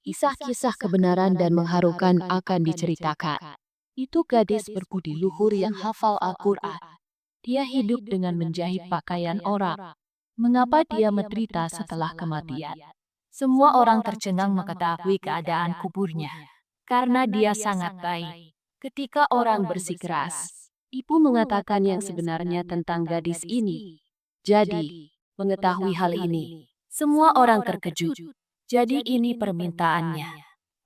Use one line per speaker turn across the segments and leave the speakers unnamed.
Kisah-kisah kebenaran dan mengharukan akan diceritakan. Itu gadis berbudi luhur yang hafal Al-Quran. Dia hidup dengan menjahit pakaian orang. Mengapa dia menderita setelah kematian?
Semua orang tercengang mengetahui keadaan kuburnya, karena dia sangat baik. Ketika orang bersikeras,
Ibu mengatakan yang sebenarnya tentang gadis ini. Jadi, mengetahui hal ini,
semua orang terkejut. Jadi ini permintaannya.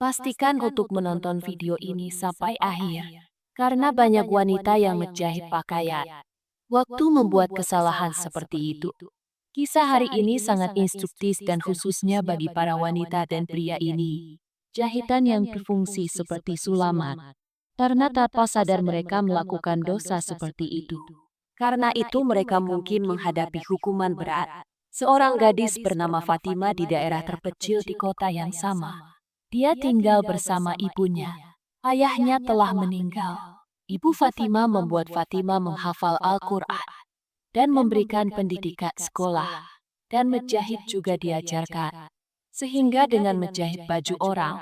Pastikan untuk menonton video ini sampai akhir, karena banyak wanita yang menjahit pakaian. Waktu membuat kesalahan seperti itu. Kisah hari ini sangat instruktif dan khususnya bagi para wanita dan pria ini.
jahitan yang berfungsi seperti sulaman. Karena tanpa sadar mereka melakukan dosa seperti itu.
Karena itu mereka mungkin menghadapi hukuman berat. Seorang gadis bernama Fatima di daerah terpencil di kota yang sama. Dia tinggal bersama ibunya. Ayahnya telah meninggal. Ibu Fatima membuat Fatima menghafal Al-Quran dan memberikan pendidikan sekolah. Dan menjahit juga diajarkan. Sehingga dengan menjahit baju orang,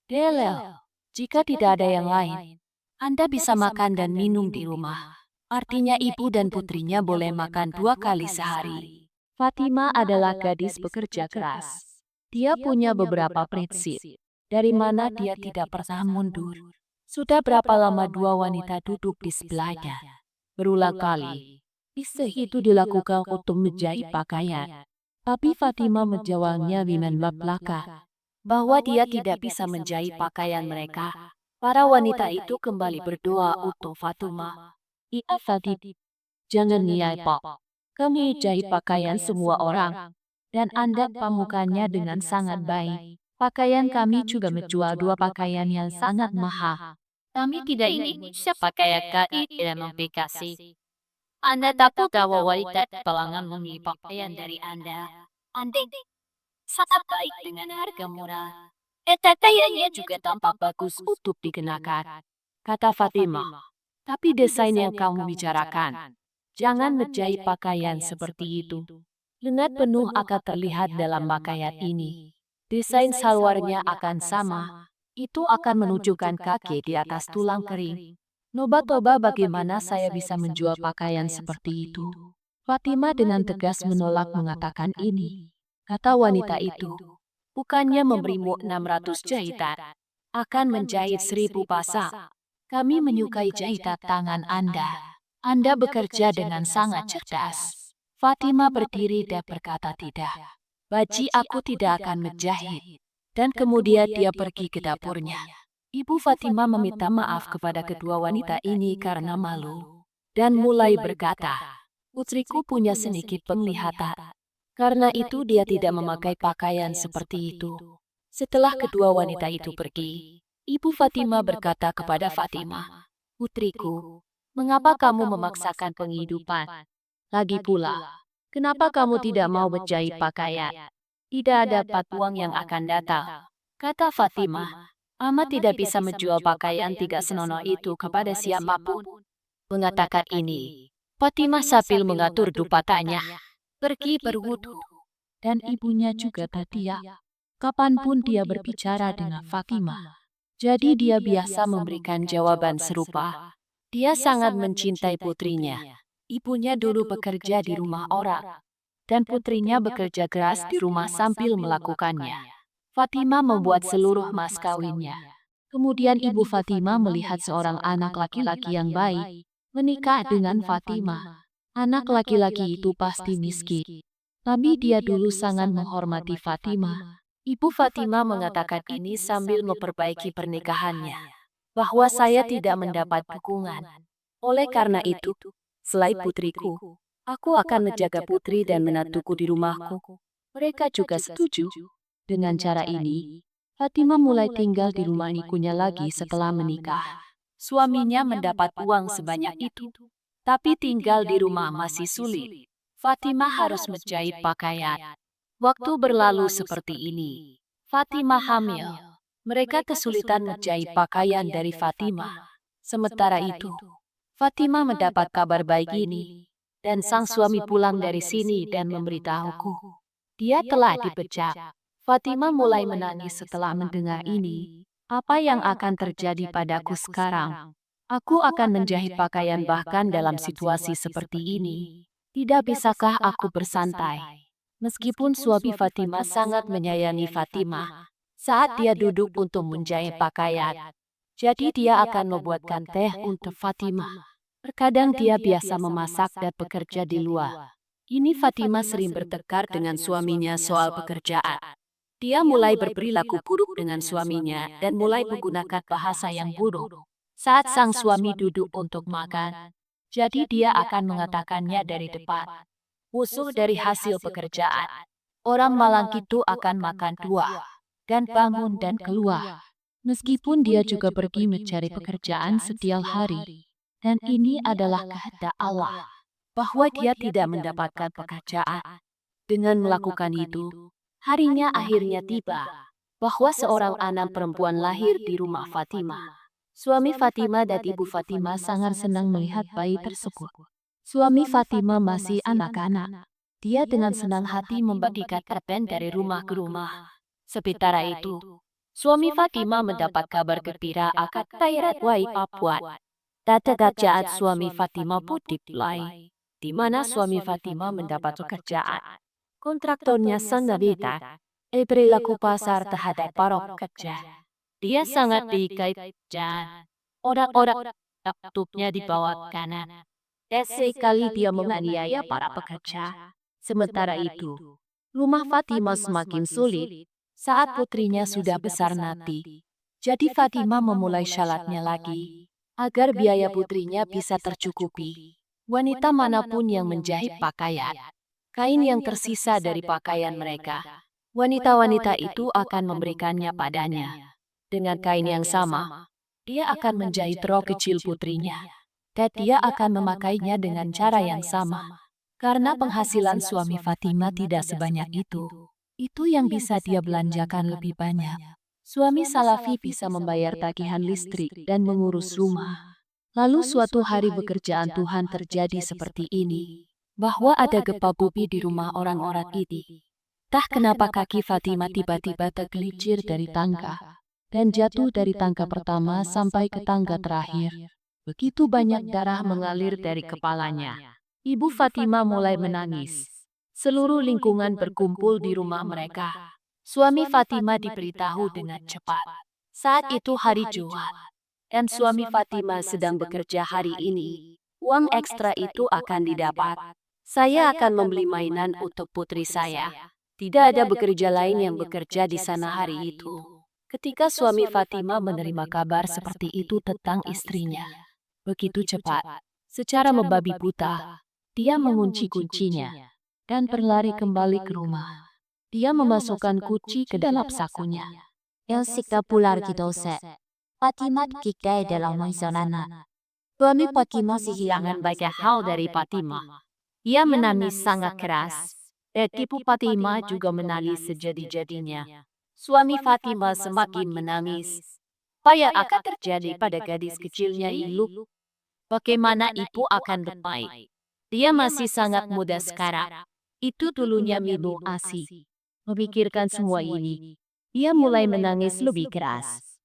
delel, jika tidak ada yang lain, Anda bisa makan dan minum di rumah. Artinya ibu dan putrinya boleh makan 2 kali sehari.
Fatima adalah gadis pekerja keras. Dia punya beberapa prinsip.
Dari mana dia tidak pernah mundur. Sudah berapa lama 2 wanita duduk di sebelahnya?
Berulang kali, istilah itu dilakukan untuk menjahit pakaian. Tapi Fatima menjawabnya dengan belaka.
Bahwa dia tidak bisa menjahit pakaian mereka. Para wanita itu kembali berdoa untuk Fatima.
Iya Fatima, jangan niat Pak. Kami jahit pakaian semua orang. Dan Anda pamukannya dengan sangat baik. Pakaian kami juga menjual 2 pakaian yang sangat mahal.
Kami tidak ingin siapa pakaian kami tidak mempikasi. Anda takut bahwa wanita pelanggan membeli pakaian dari Anda. Anda sangat baik dengan harga murah. Pakaiannya juga tampak bagus untuk dikenakan.
Kata Fatima, tapi desain yang kamu bicarakan, jangan menjahit pakaian seperti itu. Lengan penuh akan terlihat dalam pakaian ini. Desain salwarnya akan sama. Itu akan menunjukkan kaki di atas tulang kering. Coba bagaimana saya bisa menjual pakaian seperti itu. Fatima dengan tegas menolak mengatakan ini. Kata wanita itu,
Bukannya memberimu 600 jahitan, akan menjahit 1000 pasang. Kami menyukai jahitan tangan Anda. Anda bekerja dengan sangat cerdas. Fatima berdiri dan berkata tidak. Baji aku tidak akan menjahit. Dan kemudian dia pergi ke dapurnya. Ibu Fatima meminta maaf kepada kedua wanita ini karena malu. Dan mulai berkata, putriku punya sedikit penglihatan. Karena itu dia tidak memakai pakaian seperti itu. Setelah kedua wanita itu pergi, Ibu Fatima berkata kepada Fatima, putriku, mengapa kamu memaksakan penghidupan?
lagi pula, kenapa kamu tidak mau menjahit pakaian?
Tidak ada uang yang akan datang. Kata Fatima, Ama tidak bisa menjual pakaian tidak senonoh itu kepada siapapun. Mengatakan ini, Fatima sambil mengatur dupatanya. Pergi berwudu.
Dan ibunya juga Tatia. Kapanpun dia berbicara dengan Fatima.
Jadi dia biasa memberikan jawaban serupa. Dia sangat mencintai putrinya. Ibunya dulu bekerja di rumah orang. Dan putrinya bekerja keras di rumah sambil melakukannya. Fatima membuat seluruh mas kawinnya.
Kemudian ibu Fatima melihat seorang anak laki-laki yang baik menikah dengan Fatima. Anak laki-laki itu pasti miskin. Tapi dia dulu sangat menghormati Fatima.
Ibu Fatima mengatakan ini sambil memperbaiki pernikahannya. Bahwa saya tidak mendapat dukungan. Oleh karena itu, selain putriku, aku akan menjaga putri dan menantuku di rumahku. Mereka juga setuju.
Dengan cara ini, Fatima mulai tinggal di rumah ibunya lagi setelah menikah.
Suaminya mendapat uang sebanyak itu. Tapi tinggal di rumah masih sulit. Fatima harus menjahit pakaian. Waktu berlalu seperti ini. Fatima hamil. Mereka kesulitan menjahit pakaian dari Fatima. Sementara itu, Fatima mendapat kabar baik ini. Dan sang suami pulang dari sini dan memberitahuku. Dia telah dipecat.
Fatimah mulai menangis setelah mendengar ini. Apa yang akan terjadi padaku sekarang? Aku akan menjahit pakaian bahkan dalam situasi seperti ini. Tidak bisakah aku bersantai? Meskipun suami Fatimah sangat menyayangi Fatimah saat dia duduk untuk menjahit pakaian, jadi dia akan membuatkan teh untuk Fatimah. Terkadang dia biasa memasak dan bekerja di luar. Ini Fatimah sering bertengkar dengan suaminya soal pekerjaan. Dia mulai berperilaku buruk dengan suaminya dan mulai menggunakan bahasa yang buruk saat sang suami duduk untuk makan. Jadi dia akan mengatakannya dari depan. Usul dari hasil pekerjaan. Orang Malang itu akan makan dua dan bangun dan keluar.
Meskipun dia juga pergi mencari pekerjaan setiap hari. Dan ini adalah kehendak Allah.
Bahwa dia tidak mendapatkan pekerjaan. Dengan melakukan itu, harinya akhirnya tiba. Bahwa seorang anak perempuan lahir di rumah Fatimah. Suami Fatimah dan ibu Fatimah
Sangat senang melihat bayi tersebut. Suami Fatimah masih anak-anak.
Dia dengan senang hati membagikan adven dari rumah ke rumah. Sementara itu, suami Fatimah mendapat kabar gembira akan Tairat Wai Papuan. Tata kerjaan suami Fatimah pun dimulai, di mana suami Fatimah mendapat pekerjaan. Kontraktornya Sangarita, berlaku pasar terhadap para pekerja. Dia sangat dikaitkan. Orang-orang tutupnya di bawah kanan. Dan sekali dia menganiaya para pekerja. Sementara itu, rumah Fatimah semakin sulit saat putrinya sudah besar nanti. Jadi Fatimah memulai syaratnya lagi agar biaya putrinya bisa tercukupi. Wanita manapun yang menjahit pakaian, kain yang tersisa dari pakaian mereka, wanita-wanita itu akan memberikannya padanya. Dengan kain yang sama, dia akan menjahit rok kecil putrinya. Dan dia akan memakainya dengan cara yang sama. Karena penghasilan suami Fatimah tidak sebanyak itu yang bisa dia belanjakan lebih banyak. Suami Salafi bisa membayar tagihan listrik dan mengurus rumah. Lalu suatu hari pekerjaan Tuhan terjadi seperti ini. Bahwa ada gempa bumi di rumah orang-orang ini. Entah kenapa kaki Fatimah tiba-tiba tergelincir dari tangga. Dan jatuh dari tangga pertama sampai ke tangga terakhir. Begitu banyak darah mengalir dari kepalanya. Ibu Fatimah mulai menangis. Seluruh lingkungan berkumpul di rumah mereka. Suami Fatimah diberitahu dengan cepat. Saat itu hari Jumat. Dan suami Fatimah sedang bekerja hari ini. Uang ekstra itu akan didapat. Saya akan membeli mainan untuk putri saya. Tidak ada bekerja lain yang bekerja di sana hari itu. Ketika suami Fatimah menerima kabar seperti itu tentang istrinya, begitu cepat, secara membabi buta, dia mengunci kuncinya dan berlari kembali ke rumah. Dia memasukkan kunci ke dalam sakunya.
El sikta pular gidose. Fatimah kikai dalam mengisonana. Suami Fatimah
Kehilangan banyak hal dari Fatimah. Ia menangis sangat keras. Dan ibu Fatimah juga menangis sejadi-jadinya. Suami Fatimah semakin menangis. Apa yang akan terjadi pada gadis kecilnya Ilu? Bagaimana ibu akan berbaik? Dia masih sangat muda sekarang. Itu dulunya minum ASI. Memikirkan semua ini, ia mulai menangis lebih keras.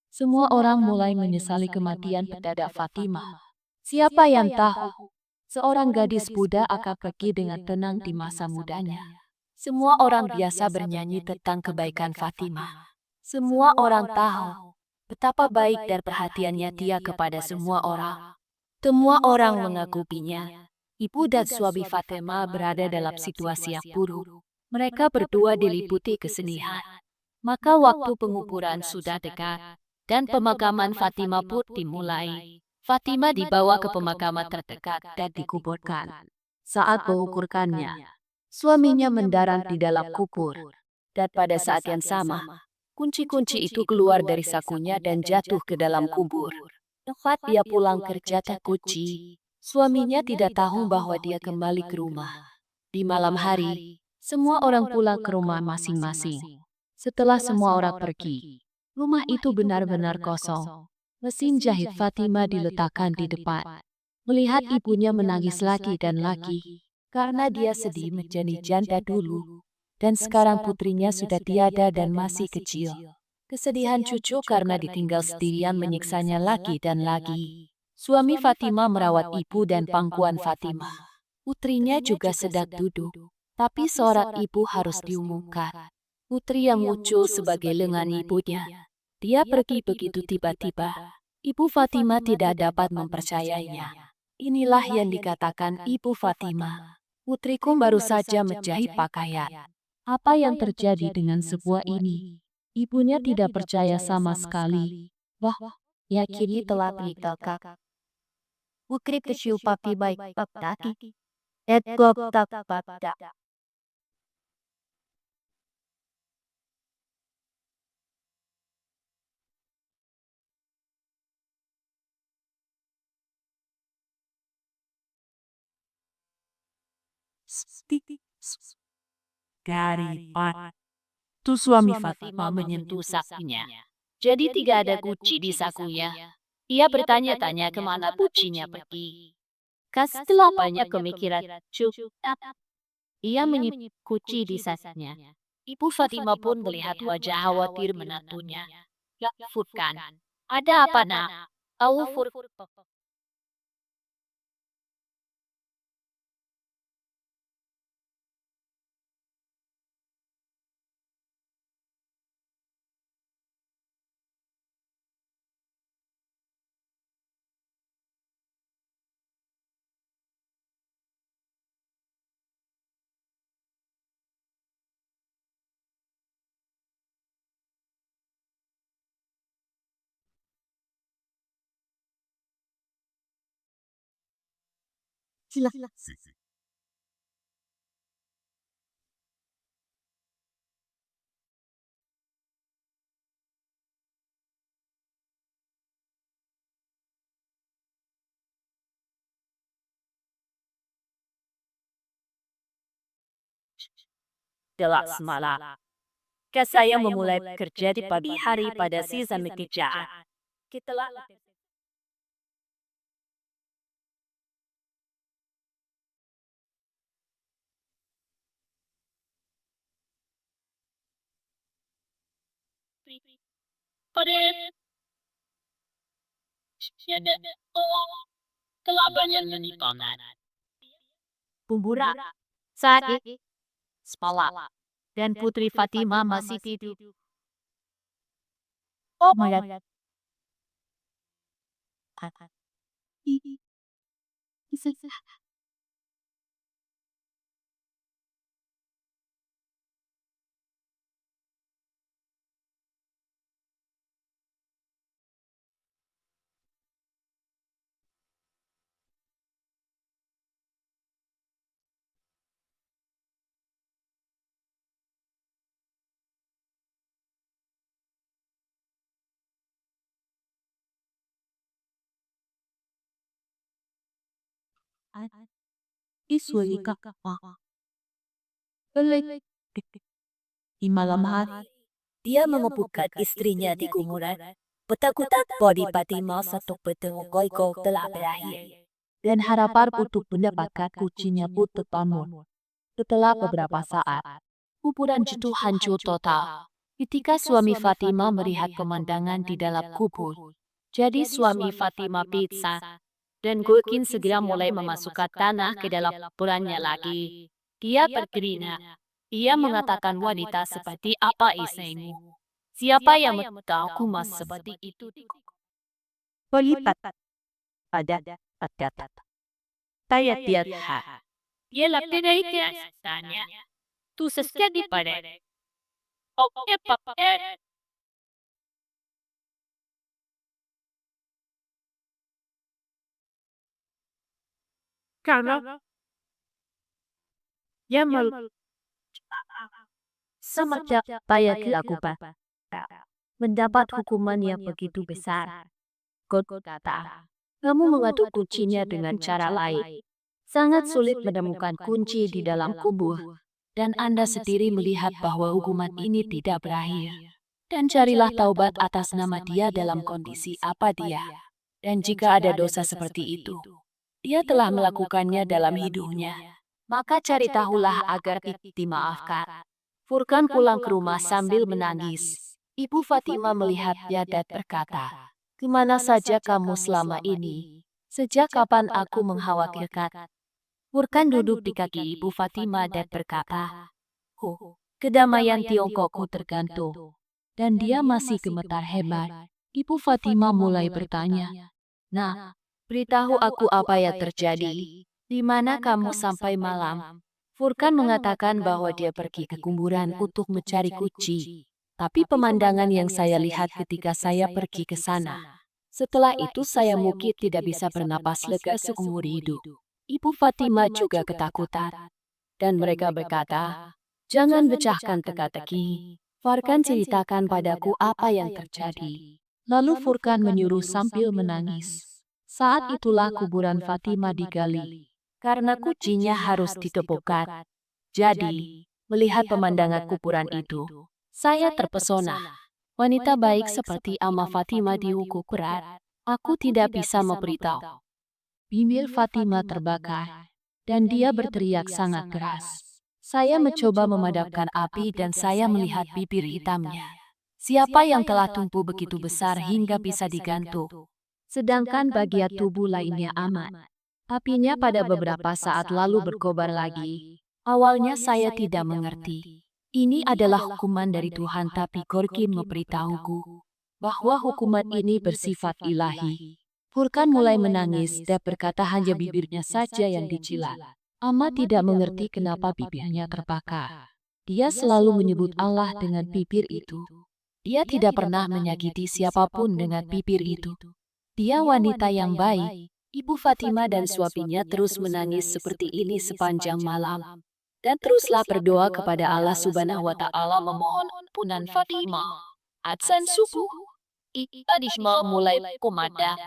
Semua orang mulai menyesali kematian mendadak Fatimah. Siapa yang tahu, seorang gadis muda akan pergi dengan tenang di masa mudanya.
Semua orang biasa bernyanyi tentang kebaikan Fatimah. Semua orang tahu betapa baik dan perhatiannya dia kepada semua orang. Semua orang mengaguminya. Ibu dan suami Fatimah berada dalam situasi yang buruk. Mereka berdua diliputi kesedihan. Maka waktu penguburan sudah dekat dan pemakaman Fatimah pun dimulai. Fatimah dibawa ke pemakaman terdekat dan dikuburkan. Saat menguburkannya, suaminya mendarat di dalam kubur. Dan pada saat yang sama, kunci-kunci itu keluar dari sakunya dan jatuh ke dalam kubur. Tepat dia pulang kerja tak kunci. Suaminya tidak tahu bahwa dia kembali ke rumah. Di malam hari, semua orang pulang ke rumah masing-masing. Setelah semua orang pergi, rumah itu benar-benar kosong. Mesin jahit Fatimah diletakkan di depan. Melihat ibunya menangis lagi dan lagi, karena dia sedih menjadi janda dulu, dan sekarang putrinya sudah tiada dan masih kecil. Kesedihan cucu karena ditinggal sendirian menyiksanya lagi dan lagi. Suami Fatima merawat ibu dan pangkuan Fatima. Putrinya juga sedang duduk, tapi seorang ibu harus diumumkan. Putri yang muncul sebagai lengan ibunya. Dia pergi begitu tiba-tiba. Ibu Fatima tidak dapat mempercayainya. Inilah yang dikatakan Ibu Fatima. Putriku baru saja menjahit pakaian. Apa yang terjadi dengan sebuah ini? Ibunya tidak percaya sama sekali. Wah, ya kini telah meninggalkan.
Putri kecil papi baik tadi. Edgok tak pada.
Tu suami Fatima menyentuh sakunya. Jadi tidak ada kunci di sakunya. Ia bertanya-tanya kemana kuncinya pergi. Setelah banyak pemikiran, ia menyimpan kunci di sakunya. Ibu Fatima pun melihat wajah khawatir menantunya. Ya, Furkan. Ada apa, nak? Furkan. Gelap semalam. Saya memulai bekerja di pagi hari pada season pekerjaan. Kita pada kelabannya menitonan. Bumbura saat semalam. Dan Putri Fatima masih tidur. Oh my God. Iswalika. Balik. Di malam hari, dia mengepukan istrinya di kuburan. Petakutan body Fatima satu bertemu Goiko telah berakhir. Dan harapan untuk mendapatkan kuncinya pun terbangun. Setelah beberapa saat, kuburan itu hancur total. Ketika suami Fatima melihat pemandangan di dalam kubur, jadi suami Fatima pizza, dan Gulkin segera mulai memasukkan tanah ke dalam kuburannya lagi. Dia bergerina. Ia mengatakan wanita seperti apa isimu? Siapa yang tahu mas seperti itu? Polipat pada pada saya tiada. Dia lapar dari tanya. Tu sesuatu pada. Oke papa. Karena dia semenjak payah dilakukan mendapat hukuman yang begitu besar. God kata, kamu mengaduk kuncinya dengan cara lain. Sangat sulit menemukan kunci di dalam kubur. Dan Anda sendiri melihat bahwa hukuman ini tidak berakhir. Dan carilah taubat atas nama dia dalam kondisi apa dia. Dan jika ada dosa seperti itu, dia telah melakukannya dalam hidupnya. maka cari tahulah agar dimaafkan. Furkan pulang ke rumah sambil menangis. Ibu Fatima melihatnya dan berkata, "Kemana saja kamu selama ini? Sejak kapan aku mengkhawatirkan?" Furkan duduk di kaki Ibu Fatima dan berkata, kedamaian Tiongkokku tergantung."
Dan dia masih gemetar hebat. Ibu Fatima mulai bertanya,
"Nah, beritahu aku apa yang terjadi. Di mana kamu sampai malam?" Furkan mengatakan bahwa dia pergi ke kuburan untuk mencari kunci. Tapi pemandangan yang saya lihat ketika saya pergi ke sana. Setelah itu saya mungkin tidak bisa bernapas lega seumur hidup. Ibu Fatima juga ketakutan. Dan mereka berkata, "Jangan pecahkan teka-teki. Furkan ceritakan padaku apa yang terjadi."
lalu Furkan menyuruh sambil menangis. Saat itulah kuburan Fatima digali.
Karena kuncinya harus ditemukan. Jadi, melihat pemandangan kuburan itu, saya terpesona. Wanita baik seperti Amma Fatima dihukum berat. Aku tidak bisa memberitahu.
Bibir Fatima terbakar, dan dia berteriak sangat keras.
Saya mencoba memadamkan api dan saya melihat bibir hitamnya. Siapa yang telah tumbuh begitu besar hingga bisa digantung?
Sedangkan bagian tubuh lainnya aman. Apinya pada beberapa saat lalu berkobar lagi.
Awalnya saya tidak mengerti. Ini adalah hukuman dari Tuhan, tapi Gorky memberitahuku bahwa hukuman ini bersifat ilahi.
Furkan mulai menangis dan berkata hanya bibirnya saja yang dicilat. Amma tidak mengerti kenapa bibirnya terbakar. Dia selalu menyebut Allah dengan bibir itu.
Dia tidak pernah menyakiti siapapun dengan bibir itu. Dia wanita yang baik. Ibu Fatima dan suaminya terus menangis seperti ini sepanjang malam. Dan teruslah berdoa kepada Allah Subhanahu wa Ta'ala memohon ampunan Fatima. Adsan subuh, Iqadishma mulai kumandang.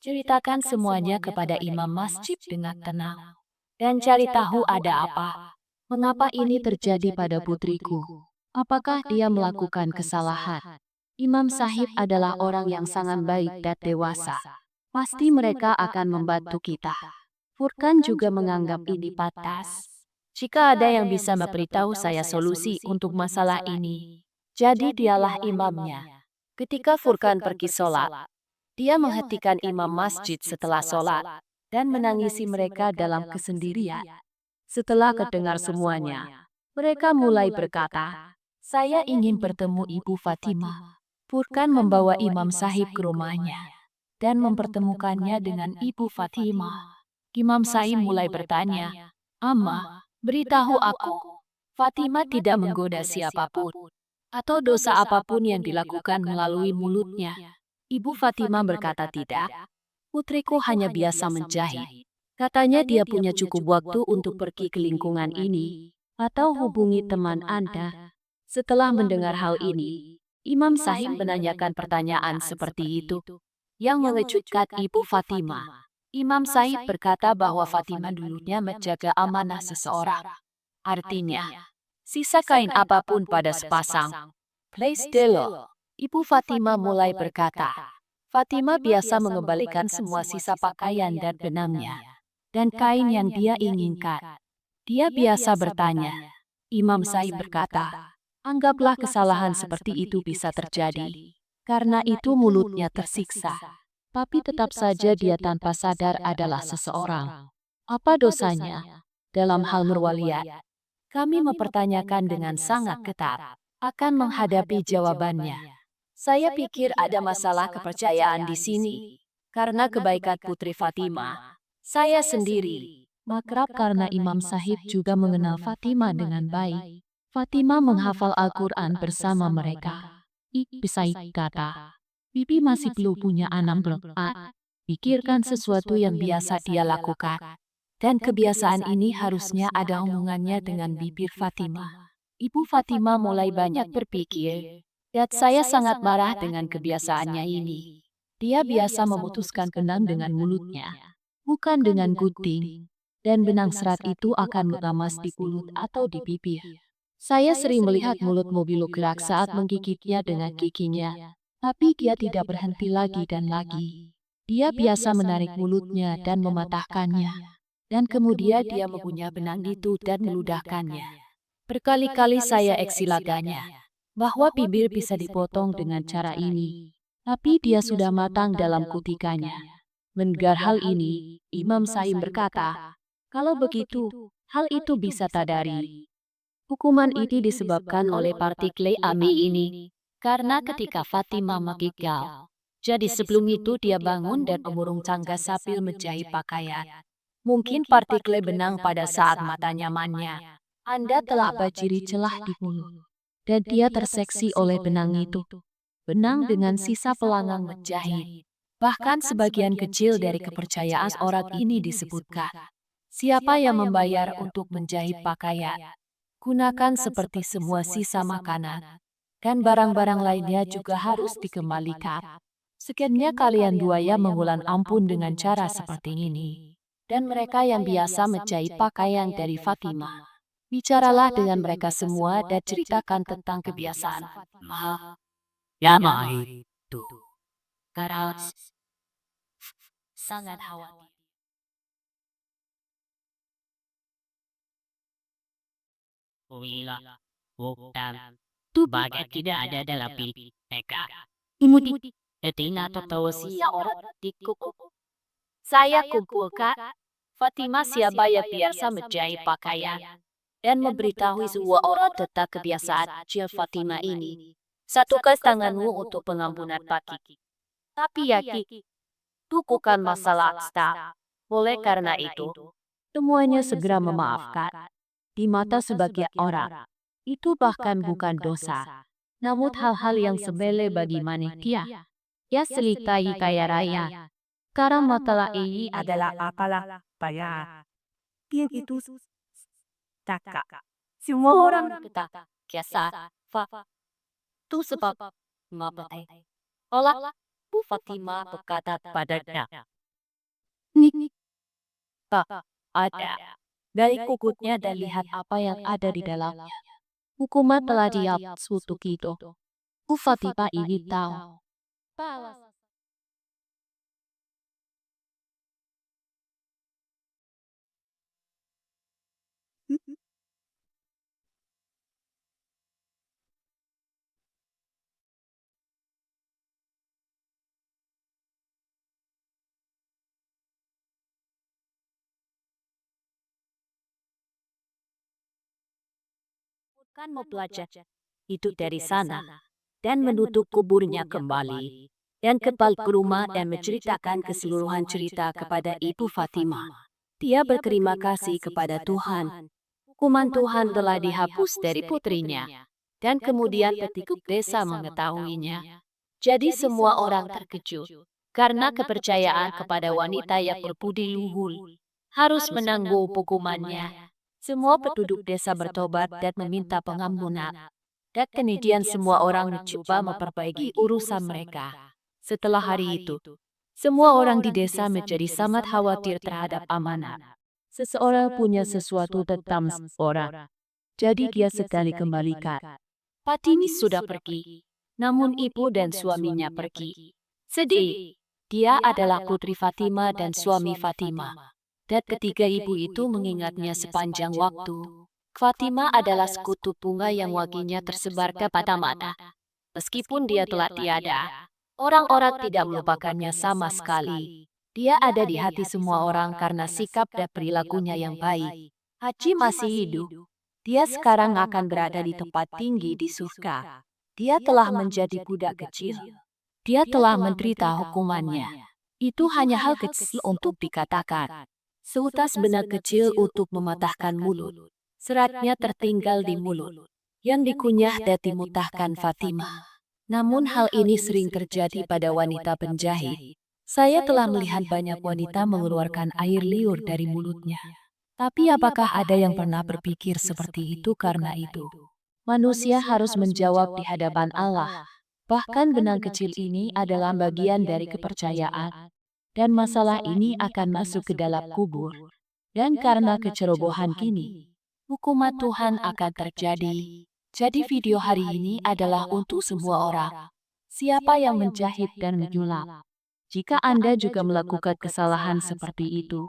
Ceritakan semuanya kepada imam masjid dengan tenang. Dan cari tahu ada apa.
Mengapa ini terjadi pada putriku? Apakah dia melakukan kesalahan? Imam Sahib adalah orang yang sangat baik dan dewasa. Pasti mereka akan membantu kita. Furkan juga menganggap ini pantas.
Jika ada yang bisa memberitahu saya solusi untuk masalah ini, jadi dialah imamnya. Ketika Furkan pergi sholat, dia menghentikan imam masjid setelah sholat dan menangisi mereka dalam kesendirian. Setelah kedengar semuanya, mereka mulai berkata, "Saya ingin bertemu Ibu Fatima." Furkan membawa Imam Sahib ke rumahnya dan mempertemukannya dengan Ibu Fatima. Imam Sahib mulai bertanya, "Amma, beritahu aku, Fatima tidak menggoda siapapun atau dosa apapun yang dilakukan melalui mulutnya." Ibu Fatima berkata, "Tidak, putriku hanya biasa menjahit. Katanya dia punya cukup waktu untuk pergi ke lingkungan ini atau hubungi teman Anda." Setelah mendengar hal ini, Imam Sahib menanyakan pertanyaan seperti itu yang mengejutkan Ibu Fatima. Imam Sahib berkata bahwa Fatima dulunya menjaga amanah seseorang. Artinya, sisa kain apapun pada sepasang. Place delo. Ibu Fatima mulai berkata, Fatima biasa mengembalikan semua sisa pakaian dan benangnya, dan kain yang dia inginkan. Dia biasa bertanya. Imam Sahib berkata, anggaplah kesalahan seperti itu bisa terjadi, karena itu mulutnya tersiksa.
Tapi tetap saja dia tanpa sadar adalah seseorang. Apa dosanya?
Dalam hal merwaliat, kami mempertanyakan dengan sangat ketat, akan menghadapi jawabannya. Saya pikir ada masalah kepercayaan di sini, karena kebaikan Putri Fatima. Saya sendiri
Makrab karena Imam Sahib juga mengenal Fatima dengan baik. Fatima menghafal Al-Quran bersama mereka. Bisa kata, Bibi masih belum punya anak berkat.
pikirkan sesuatu yang biasa dia lakukan. Dan kebiasaan ini harusnya ada hubungannya dengan bibir Fatima. Ibu Fatima mulai banyak berpikir, dan saya sangat marah dengan kebiasaannya ini.
Dia biasa memutuskan benang dengan mulutnya, bukan dengan gunting. Dan benang serat itu akan mengamas di mulut atau di bibir. Saya sering melihat mulut mobil gerak saat menggigitnya dengan giginya. Tapi dia tidak berhenti lagi dan lagi. Dia biasa menarik mulutnya dan mematahkannya. Dan kemudian dia mempunyai benang itu dan meludahkannya.
Berkali-kali saya eksilaganya.
Bahwa bibir bisa dipotong dengan cara ini. Tapi dia sudah matang dalam kutikannya. Mendengar hal ini, Imam Saim berkata, kalau begitu, hal itu bisa tadari.
Hukuman itu disebabkan oleh partikel ami ini. Karena ketika Fatimah menggigil. Jadi sebelum itu dia bangun dan memurung tangga sambil menjahit pakaian. Mungkin partikel benang pada saat mata nyamannya.
Anda telah bajiri celah di mulut. Dan dia terseksi oleh benang itu. Benang dengan sisa pelangang menjahit.
Bahkan sebagian kecil dari kepercayaan orang ini disebutkan. Siapa yang membayar untuk menjahit pakaian? Gunakan seperti semua sisa makanan. Dan barang-barang lainnya juga harus dikembalikan. Sekiannya kalian buaya mengulang ampun dengan cara seperti ini. Dan mereka yang biasa menjahit pakaian dari Fatimah. Bicaralah dengan mereka semua dan ceritakan tentang kebiasaan Fatimah. Ya itu. Karena sangat khawatir. Wila, Woktan, bagai tidak ada dalam pilih mereka. Imudi, Etina atau siya orang dikukuh. Saya kumpulkan Fatimah siapa yang biasa menjahit pakaian dan memberitahu semua orang tentang kebiasaan Cil Fatimah ini. Satukan tanganmu untuk pengampunan bagi. Tapi yakin, itu bukan masalah stak. Oleh karena itu,
Semuanya segera memaafkan. Di mata sebagian orang, itu bahkan bukan dosa. Namun hal-hal yang sepele bagi manusia. Ya selitai kaya raya. Sekarang masalah ini adalah apalah bayar.
yang itu takak. Semua orang kita kiasa itu sebab mabatai. Olah, Bu Fatimah berkata padanya.
Nik,
Tak ada. Dari kukutnya dan lihat
apa yang ada di dalamnya. Hukuman telah dihapus untuk itu. Bu Fatimah ini tahu.
kan mau belajar itu dari sana dan menutup kuburnya kembali dan kembali ke rumah dan menceritakan keseluruhan cerita kepada Ibu Fatimah. Dia berterima kasih kepada Tuhan. Hukuman Tuhan telah dihapus dari putrinya. Dan kemudian petikuk desa mengetahuinya. Jadi semua orang terkejut. Karena kepercayaan kepada wanita yang berbudi luhur harus menanggung hukumannya. Semua penduduk desa bertobat dan meminta pengampunan. Dan kemudian semua orang mencoba memperbaiki urusan mereka. Setelah hari itu, semua orang di desa menjadi sangat khawatir terhadap amanat.
Seseorang punya sesuatu tentang seseorang. Jadi dia sekali kembalikan.
Patini sudah pergi, namun ibu dan suaminya pergi. Sedih, dia adalah putri Fatimah dan suami Fatimah. Dan ketiga ibu itu mengingatnya sepanjang waktu. Fatimah adalah sekutu bunga yang wanginya tersebar kepada mata. Meskipun dia telah tiada, orang-orang tidak melupakannya sama sekali. Dia ada di hati semua orang karena sikap dan perilakunya yang baik. Haji masih hidup. Dia sekarang akan berada di tempat tinggi di surga. Dia telah menjadi budak kecil. Dia telah menderita hukumannya. Itu hanya hal kecil untuk dikatakan. Seutas benda kecil untuk mematahkan mulut. Seratnya tertinggal di mulut. Yang dikunyah dan dimutahkan Fatimah. Namun hal ini sering terjadi pada wanita penjahit. Saya telah melihat banyak wanita mengeluarkan air liur dari mulutnya. Tapi apakah ada yang pernah berpikir seperti itu karena itu?
Manusia harus menjawab di hadapan Allah. Bahkan benang kecil ini adalah bagian dari kepercayaan. Dan masalah ini akan masuk ke dalam kubur. Dan karena kecerobohan kini,
Hukuman Tuhan akan terjadi. Jadi video hari ini adalah untuk semua orang. Siapa yang menjahit dan menyulap?
jika Anda juga melakukan kesalahan seperti itu,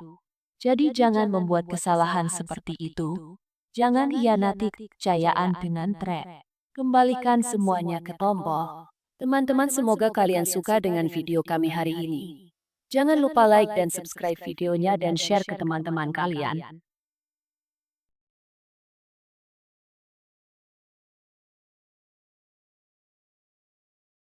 Jadi jangan membuat kesalahan seperti itu. Jangan hianati kepercayaan dengan trik. Kembalikan semuanya ke tombol. Teman-teman, semoga kalian suka dengan video kami hari ini. Jangan lupa like dan subscribe videonya dan share ke teman-teman kalian.